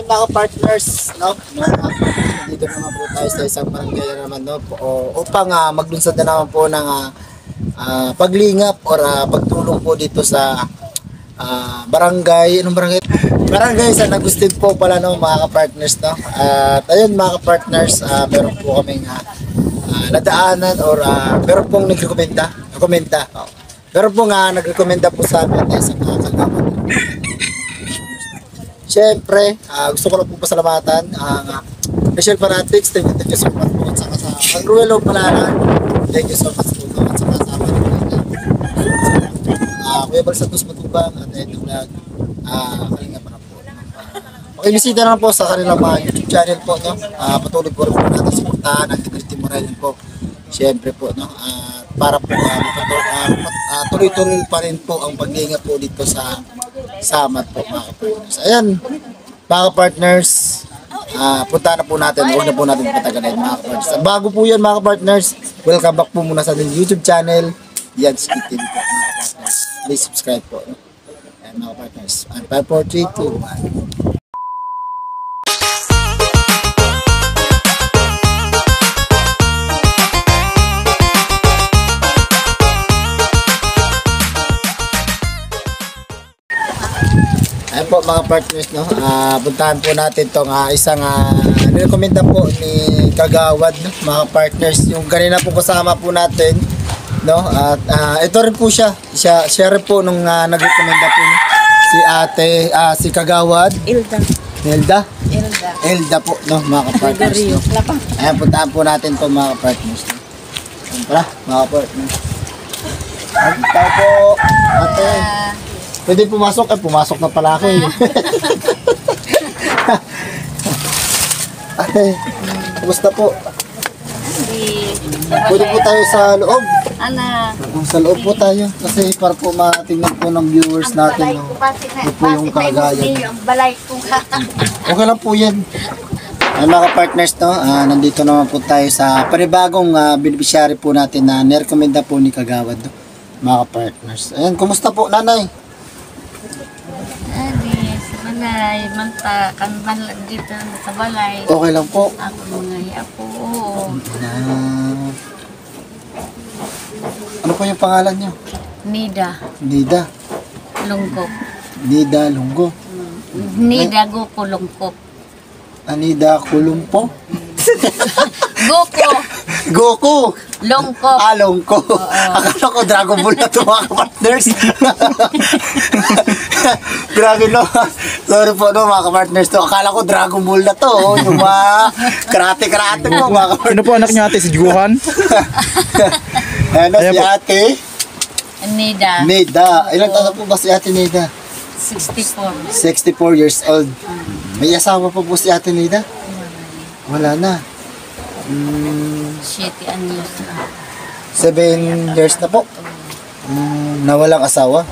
mga partners, no? Dito naman po tayo sa isang barangay na naman, no? Upang maglunsad na naman po ng paglingap or pagtulong po dito sa barangay. Anong barangay? Barangay San Agustin po pala, no, mga ka-partners, no? At ayun mga ka-partners, meron po kaming nadaanan or meron pong nagrekomenda. Meron pong nagrekomenda po sa amin na isang kagawad. Siyempre, gusto ko lang po pasalamatan ang Michelle Fanatics, thank you so much po. At saka sa ang Ruelo Palaran, thank you so much po. At saka sa Kuya Balsatos Matubang at ito vlog, kalinga pa na po. Makibisita na po sa kanilang mga YouTube channel po, no? Patuloy po rin po natin suportahan ang Integrity Morel po. Siyempre po, no? Para po tuloy-tuloy pa rin po ang paglinga po dito sa Samat po, mga partners. Ayan, mga partners, punta na po natin, huwag na po natin patagalan, mga partners. Bago po yan, mga partners, welcome back po muna sa ating YouTube channel, Yan Skit TV po, mga partners. Please subscribe po. Ayan, mga partners. 5, 4, 3, 2, 1. Ayan po mga partners, no? Puntahan po natin itong isang nirekomenda po ni Kagawad, no? Mga partners, yung kanina po kasama po natin, no? At ito rin po siya rin po nung nagrekomenda po, no? Si ate, si Kagawad Elda po, no, mga partners, no? Ayan, puntahan po natin itong mga partners, no? Ayan pala, mga partners. Ayan po, ate. Pwede pumasok? Pumasok na pala ako eh. Ate, kumusta po? Pwede po tayo sa loob? Sa loob po tayo. Kasi para po matingnan po ng viewers natin. Ito po yung kalagayan. Okay lang po yan. Ay, mga partners, no? Nandito naman po tayo sa panibagong beneficiary po natin na nirekomenda po ni Kagawad, no? Mga partners. Ayan, kumusta po nanay? Balay, manta, kan balay dito sa balay. Okay lang po. Ako mga yapo. Ano po yung pangalan niyo? Nida. Nida. Lungkop. Nida Lunggo. Nida Goko Lungkop. Nida Kulumpo. Goko. Goku. Lungkop. Lungko. Akala ko Dragon Ball na ito mga partners. Grabe no. Sorry po no mga partners to. Akala ko Dragon Ball na to. Yung mga karate po mga partners. Ano po anak niya ate? Si Juhan? Ano si ate? Nida. Nida. Ilang taon na po ba si ate Nida? 64. 64 years old. May asawa pa po si ate Nida? Wala na. 7 anyos na. 7 years na po. Nawalang asawa.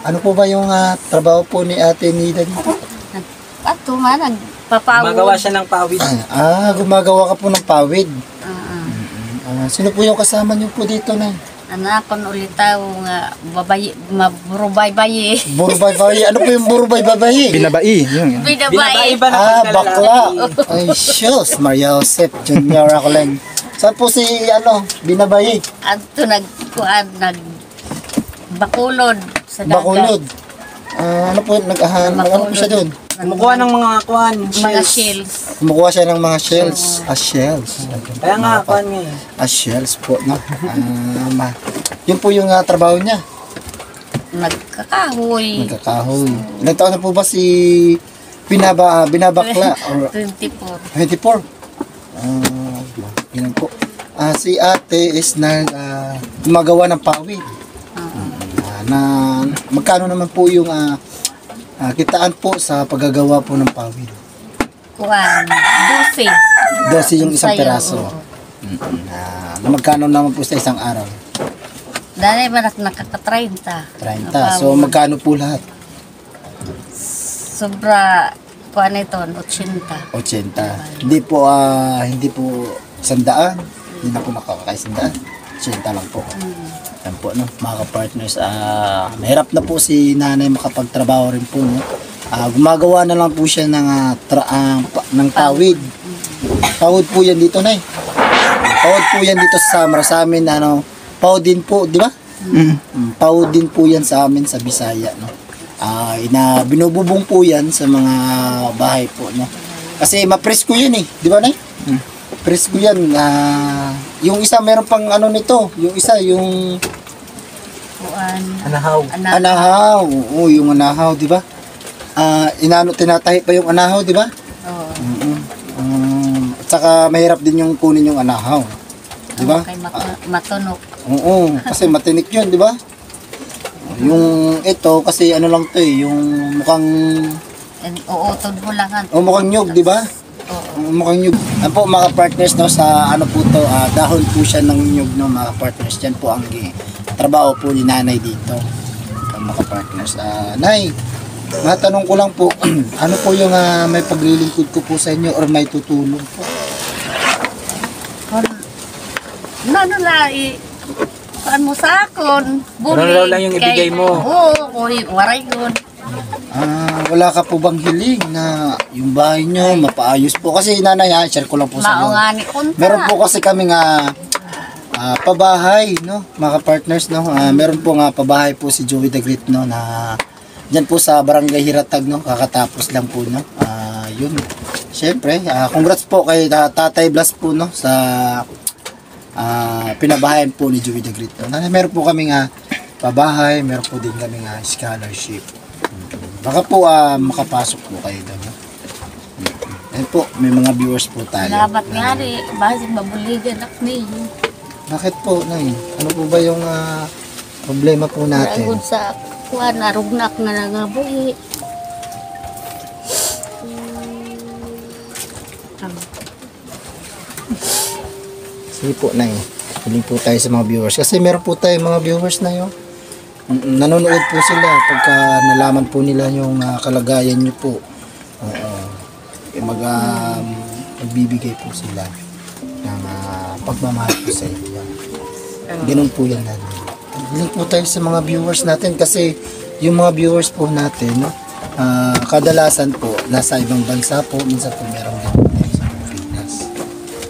Ano po ba yung trabaho po ni ate Nida dito? Ato nga, nagpapawid. Gumagawa siya ng pawid. Gumagawa ka po ng pawid. Sino po yung kasama niyo po dito na? Anakon ulit tao nga babayi, maburubay-bayi. Burubay-bayi. Ano po yung burubay-bayi? Binabai. Yun. Binabayi. Bakla. Ay, shucks. Maria Joseph Jr. ako lang. Saan po si, Binabayi? Ato Bakulod sa dagat. Bakulod. Ano po, nag-ano po siya doon? Kumukuha ng mga kuhan. Mga shells. Kumukuha siya ng mga shells. Shells. Kaya nga, kuhan nga eh. Shells po, no? Yun po yung trabaho niya. Nagkakahoy. Ilang taon na po ba si Binabakla? 24. 24? Yun po. Si ate is gumagawa ng pawid. Magkano naman po yung kitaan po sa paggagawa po ng pawid? Kuhan. 12 yung isang peraso. Magkano naman po sa isang araw? Dahil ba nakaka-30? 30. So magkano po lahat? Sobra, kuhan ito, 80. 80. Hindi po 100. Hindi na po nakakaisandaan. 80 lang po. Yan po, no, mga ka-partners. Mahirap na po si nanay makapagtrabaho rin po, no? Gumagawa na lang po siya ng tawid. Tawid po yan dito, Nay. Tawid po yan dito sa Samar. Sa amin, tawid din po, di ba? Tawid din po yan sa amin sa Bisaya, no? Binububong po yan sa mga bahay po, no? Kasi mapresko yan eh, di ba, Nay? Presko yan. Yung isa, meron pang nito. Yung isa, yung Anahaw. anahaw. Oo, yung anahaw, di ba? Tinatahi pa yung anahaw, di ba? Oo. At saka mahirap din yung kunin yung anahaw. Di ba? Kay matunok. Oo, kasi matinik yun, di ba? Yung ito, kasi lang to eh, yung mukhang, Uutod mo lang. mukhang nyug, di ba? Oo. Mukhang nyug. Ano po mga partners, no, sa po to, dahon po siya ng nyug, no, mga partners. Yan po ang trabaho po ni nanay dito. Mga partners. Nay, matanong ko lang po, ano po yung may paglilingkod ko po sa inyo or may tutulong po? Kuan mo sa akon. Ano lang yung ibigay mo? Oo, waray yun. Wala ka po bang hiling na yung bahay nyo mapaayos po? Kasi nanay, share ko lang po sa inyo. Maungani kunta. Meron po kasi kami pabahay, no, mga partners, no. Meron po pabahay po si Joey the Great, no, na diyan po sa Barangay Hiratag, no. Kakatapos lang po, no. Yun. Siyempre, congrats po kay Tatay Blas po, no, sa pinabahayan po ni Joey the Great, no. Meron po kami pabahay, meron po din kami scholarship. Baka po makapasok po kayo doon, no. Ayun po, may mga viewers po tayo. Salamat nga rin. Bakit mabuligan ako niyo? Bakit po, Nay? Ano po ba yung problema po natin? Ragon sa kuan, narugnak na nangabuhi. Sige po, Nay. Hiling po tayo sa mga viewers. Kasi meron po tayo mga viewers na yun. Nanonood po sila pagka nalaman po nila yung kalagayan nyo po. Magbibigay po sila ng pagmamahal po sa inyo. Ganun po yan, Nanay. Hiling po tayo sa mga viewers natin kasi yung mga viewers po natin, no, kadalasan po nasa ibang bansa po, minsan po meron din po tayo sa Pilipinas.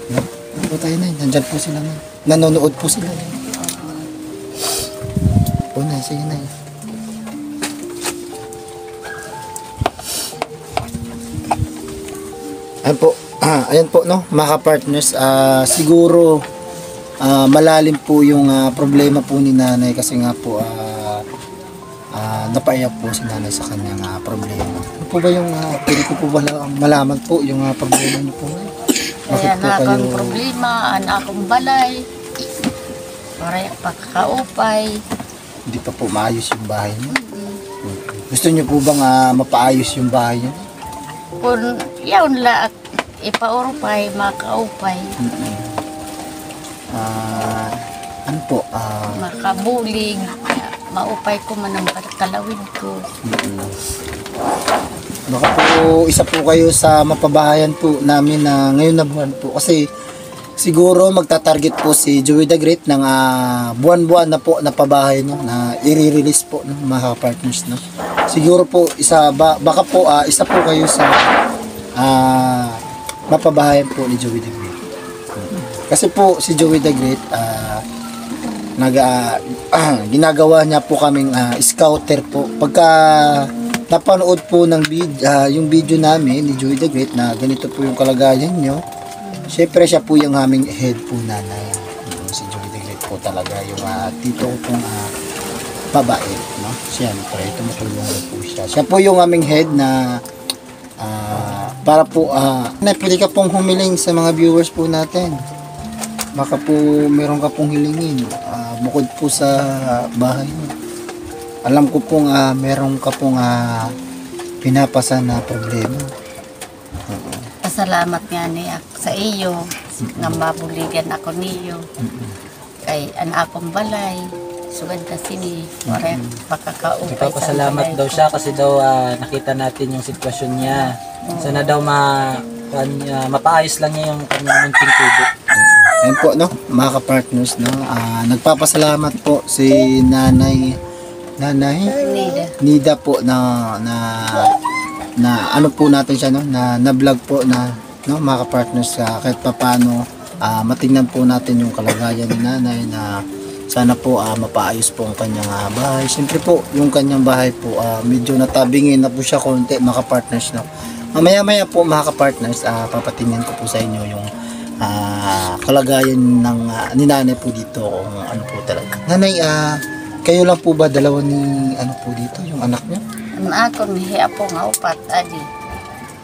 No? Ano po tayo, Nay? Nandyan po sila, Nay. Nanonood po sila, Nay. O, Nay, sige, Nay. Ayan po, no, mga partners, siguro malalim po yung problema po ni nanay kasi nga po napaiyak po si nanay sa kanyang problema. Ano po ba yung pwede ko po ba malaman po yung problema niyo po? Kaya na akong problema, anak akong balay. Waray pagkakaupay. Hindi pa po maayos yung bahay niyo? Gusto niyo po bang mapaayos yung bahay niyo? Kung yaon la ipaurupay, makaupay. Ano po? Makabulig. Maupay ko man ang kalawin ko. Baka po isa po kayo sa mapabahayan po namin na ngayon na buwan po. Kasi siguro magta-target po si Joey the Great ng buwan-buwan na po na pabahay, no, na i-release po ng mga partners, no. Siguro po baka po isa po kayo sa mapabahayan po ni Joey the Great. Kasi po si Joey the Great ginagawa niya po kaming scouter po. Pagka napanood po ng yung video namin ni Joey the Great na ganito po yung kalagayan nyo, syempre siya po yung aming head po, nanay. Si Joey the Great po talaga yung tito ko pong babae, no? Syempre tumutulong po siya. Siya po yung aming head na para po pwede ka pong humiling sa mga viewers po natin. Baka po meron ka pong hilingin bukod po sa bahay mo. Alam ko pong meron ka pong pinapasa na problema. Pasalamat nga niya sa iyo nga mabuligan ako niyo. Kay anak akong balay. Sugad kasi ni waray pakakaupay. Nagpapasalamat daw siya kasi daw nakita natin yung sitwasyon niya. Sana daw mapaayos lang niya yung kanyang munting tubo. Ayun po, no, mga ka-partners, no, nagpapasalamat po si Nanay Nida. Nida po na ano po natin siya, no, na vlog po na, no, mga ka-partners, kahit papaano matingnan po natin yung kalagayan ni nanay na sana po mapaayos po ang kanyang bahay. Siyempre po, yung kanyang bahay po medyo natabingin na po siya konti, mga ka-partners, no. Mamaya-maya po, mga ka-partners, papatingnan ko po sa inyo yung kalagayan ng ni nanay po dito kung ano po talaga. Nanay, kayo lang po ba dalawa ni ano po dito, yung anak niyo? Ang ako niya po nga upat, adi.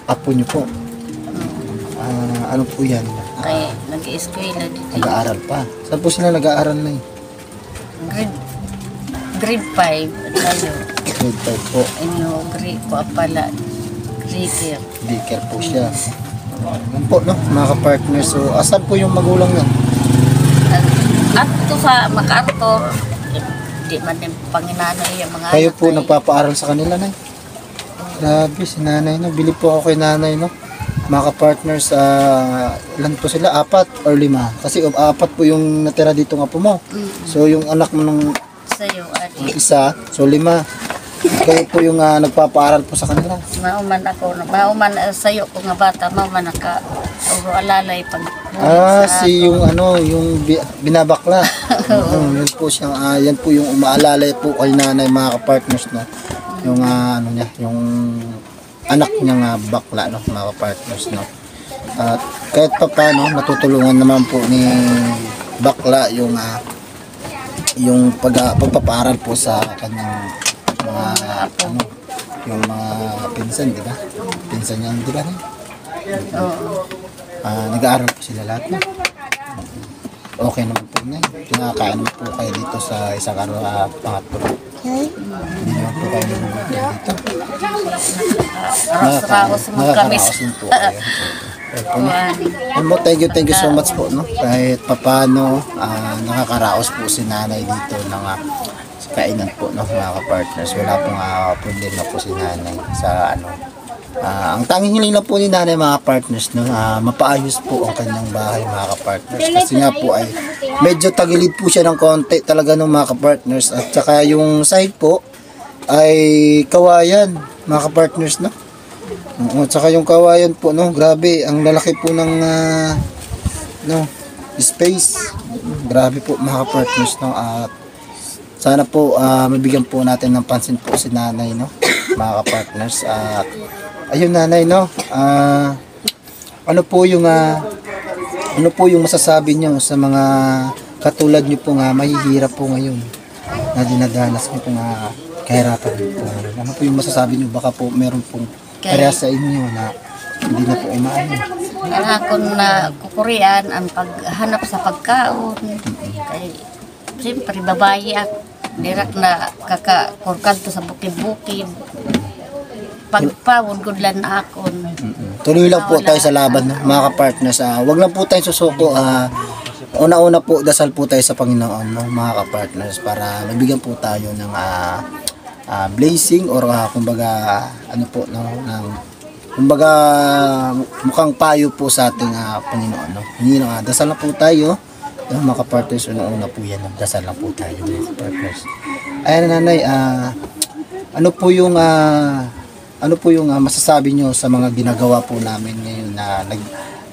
Apo niyo po? Ano po yan? Kaya nag-eskwela dito. Nag-aaral pa. Saan po sila nag-aaral na Grade 5, tayo. Grade 5 po. Inyo, grade ko pala. Grade Daycare po siya. Yun po, no, mga ka-partner. So, asan po yung magulang yan? At ito sa MacArthur, di man din panginano yung mga Kayo po ay- nagpapaaral sa kanila, nay? Grabe, si nanay, no? Bili po ako kay nanay, no? Mga ka-partners, ilan po sila? 4 or 5? Kasi 4 po yung natira dito nga po mo. So, yung anak mo ng sa'yo, adi. isa, so 5. Kayo po yung nagpapaaral po sa kanila. Mauman ako, mauman sa'yo ko nga bata, mauman naka uro alalay pag Si yung ano, yung binabakla. Yun po siyang, yan po yung umaalalay po kay nanay, mga ka-partners, no? Yung ano niya, yung anak niya nga bakla, no, mga ka-partners, no? At kahit pa paano, natutulungan naman po ni bakla yung pagpapaaral po sa kanyang mga ano, yung mga pinsan, di ba? Pinsan niya, di ba? Oo. Nag-aaral po sila lahat, no? Okay naman po na. Nakakain po kayo dito sa isang araw, pangatlo. Hindi naman po kayo nagugutom dito. Raos-raos mo kami Nakakaraos din po kayo. Thank you so much po, no? Kahit papano, nakakaraos po si nanay dito ng kainan po, no, mga ka-partners. Wala pong problema po si nanay sa ano. Ang tanging hiling lang po ni nanay, mga partners, no, mapaayos po ang kanyang bahay, mga ka-partners. Kasi nga po ay medyo tagilid po siya ng konti talaga ng mga ka-partners. At saka yung side po ay kawayan, mga ka-partners, no. At saka yung kawayan po, no, grabe, ang lalaki po ng no, space. Grabe po, mga ka-partners, no. At sana po mabigyan po natin ng pansin po si nanay, no, mga ka-partners. At ayun, nanay, no, ano po yung masasabi niyo sa mga katulad niyo po nga mahihirap po ngayon na dinadanas niyo po nga kahirapan po ngayon? Ano po yung masasabi niyo? Baka po meron pong kaya sa inyo na hindi na po umaano. Ang akon na kukurian ang paghanap sa pagkaon. Kay siyempre babae ako. Dirak na kakakurkad to sa bukid-bukid. Pagpawon gudlan akon. Tuloy lang po tayo sa laban, no, mga ka-partners. Wag lang po tayong susuko. Una-una po, dasal po tayo sa Panginoon, no, mga ka-partners, para mabigyan po tayo ng blessing or kumbaga ano po, no, ng kumbaga mukhang payo po sa ating Panginoon, no. Hindi na dasal na po tayo, no, mga ka-partners. Una-una po yan, no, dasal lang po tayo, mga ka-partners. Ayan, nanay, ano po yung masasabi nyo sa mga ginagawa po namin ngayon na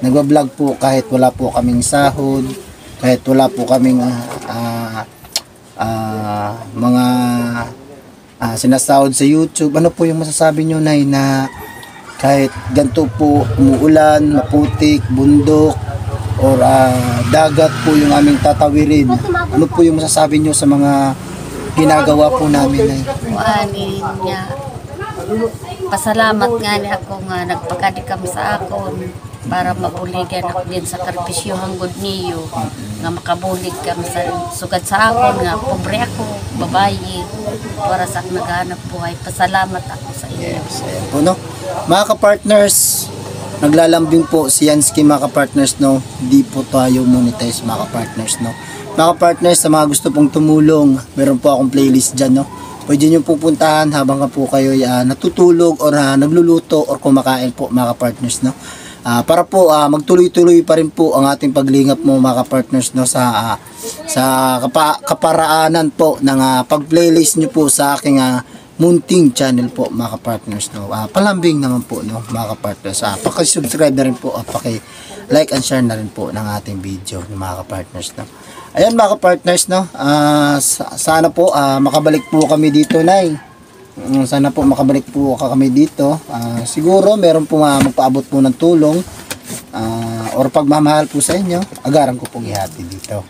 nagbablog po kahit wala po kaming sahod, kahit wala po kaming mga sinasahod sa YouTube. Ano po yung masasabi nyo, nay, na kahit ganito po umuulan, maputik, bundok, or dagat po yung aming tatawirin, ano po yung masasabi nyo sa mga ginagawa po namin, nay? Kuanin niya. Pasalamat nga ni ako nga nagpakadi kami sa akon para mabuligan ako din sa karpisyo hanggod niyo nga makabulig kami sa sugad sa akon nga pobre ako, babayi, para sa naghanap buhay. Pasalamat ako sa inyo. Yes, ayan po, no. Mga ka-partners, naglalambing po si Yansky, mga ka-partners, no. Hindi po tayo monetize, mga ka-partners, no. Mga ka-partners, sa mga gusto pong tumulong, meron po akong playlist dyan, no. Pwede nyo pupuntahan habang po kayo natutulog or nagluluto or kumakain po, mga ka-partners, no. Para po magtuloy-tuloy pa rin po ang ating paglingap mo, mga ka-partners, no, sa kaparaanan po ng pag-playlist nyo po sa aking Munting channel po mga kapartners, no. Palambing naman po, no, mga kapartners. Paki-subscribe na rin po at paki-like and share na rin po ng ating video, no, mga kapartners, no. Ayan mga kapartners, no. Sana po makabalik po kami dito, Nay. Sana po makabalik po kami dito. Siguro meron po magpaabot po ng tulong or pagmamahal po sa inyo, agaran ko pong ihati dito.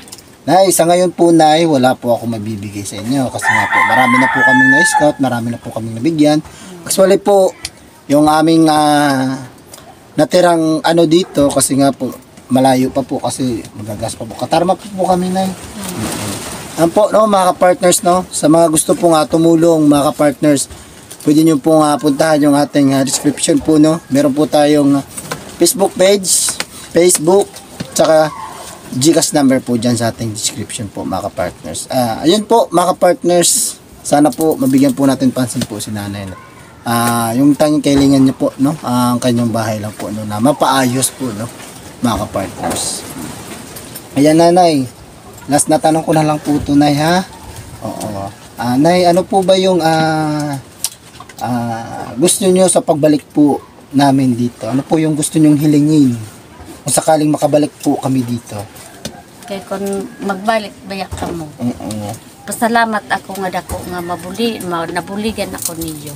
Nay, sa ngayon po, Nay, wala po ako mabibigay sa inyo kasi nga po, marami na po kaming na-scout, marami na po kaming nabigyan. Actually po, yung aming natirang ano dito, kasi nga po, malayo pa po kasi magagas pa po. Katarma po kami, Nay. Yan po, no, mga ka-partners, no, sa mga gusto po nga tumulong, mga ka-partners, pwede nyo po puntahan yung ating description po, no. Meron po tayong Facebook page, Facebook, tsaka Gcash number po dyan sa ating description po, mga ka-partners. Ayun po, mga ka-partners, sana po mabigyan po natin pansin po si nanay. Yung tanging kailangan niya po, no, ang kanyang bahay lang po, no, na mapaayos po, no, mga ka-partners. Ayan, nanay, last na tanong ko na lang po ito, Nay, ha? Oo. Nay, ano po ba yung gusto nyo sa pagbalik po namin dito? Ano po yung gusto nyong hilingin kung sakaling makabalik po kami dito? Kaya kung magbalik bayak ka mo. Pasalamat ako nga dako nga nabuligan ako niyo.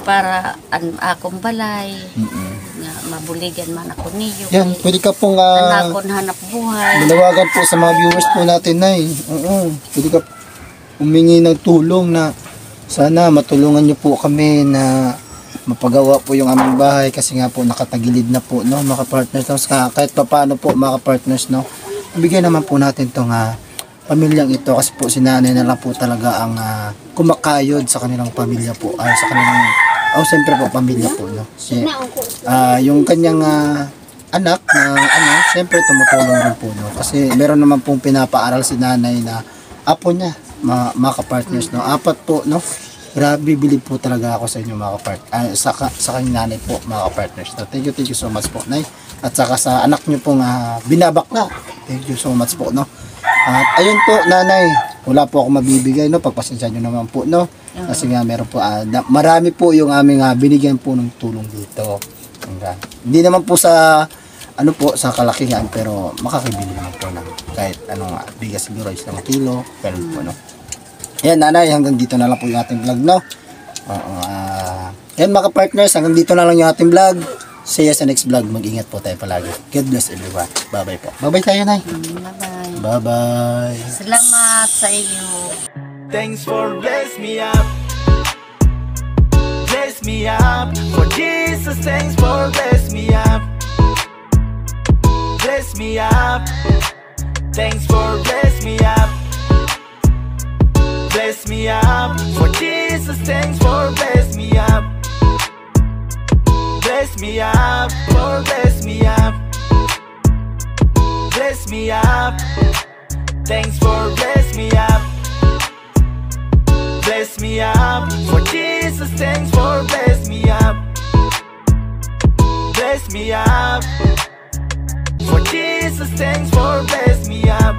Para akong balay nga mabuligan man ako niyo. Yan, pwede ka pong anakon hanap buhay. manawagan po sa mga viewers po natin, Nay. Pwede ka humingi ng tulong na sana matulungan nyo po kami na mapagawa po yung aming bahay kasi nga po nakatagilid na po, no, mga partners, no? Kahit paano po, mga partners, no, bigyan naman po natin tong pamilyang ito kasi po si nanay na lang po talaga ang kumakayod sa kanilang pamilya po, sa kanilang siyempre po pamilya po, no. Yung kanyang anak na siyempre tumutulong rin po, no, kasi meron naman pong pinapaaral si nanay na apo niya, mga ka-partners, no. 4 po, no. Grabe, bilib po talaga ako sa inyo, mga ka-partners, sa kanyang nanay po, mga ka-partners. No? Thank you so much po, Nay. At saka sa anak nyo pong binabak na. Thank you so much po, no. At ayun po, nanay, wala po ako mabibigay, no. Pagpasensya nyo naman po, no. Kasi nga meron po, marami po yung aming binigyan po ng tulong dito. Hindi naman po sa sa kalakihan, pero makakibili naman po ng kahit bigas siguro isang kilo, ganun po, no. Yan, nanay, hanggang dito na lang po yung ating vlog, no. Yan, mga partners, hanggang dito na lang yung ating vlog. See you sa next vlog. Mag-ingat po tayo palagi. God bless everyone. Bye-bye po. Bye-bye tayo, Nay. Bye-bye. Bye-bye. Salamat sa iyo. Thanks for bless me up. Bless me up. For Jesus, thanks for bless me up. Bless me up. Thanks for bless me up. Bless me up. For Jesus, thanks for bless me up. Bless me up. For bless me up. Bless me up. Thanks for bless me up. Bless me up. For Jesus, thanks for bless me up. Bless me up. For Jesus, thanks for bless me up.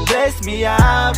Bless me up.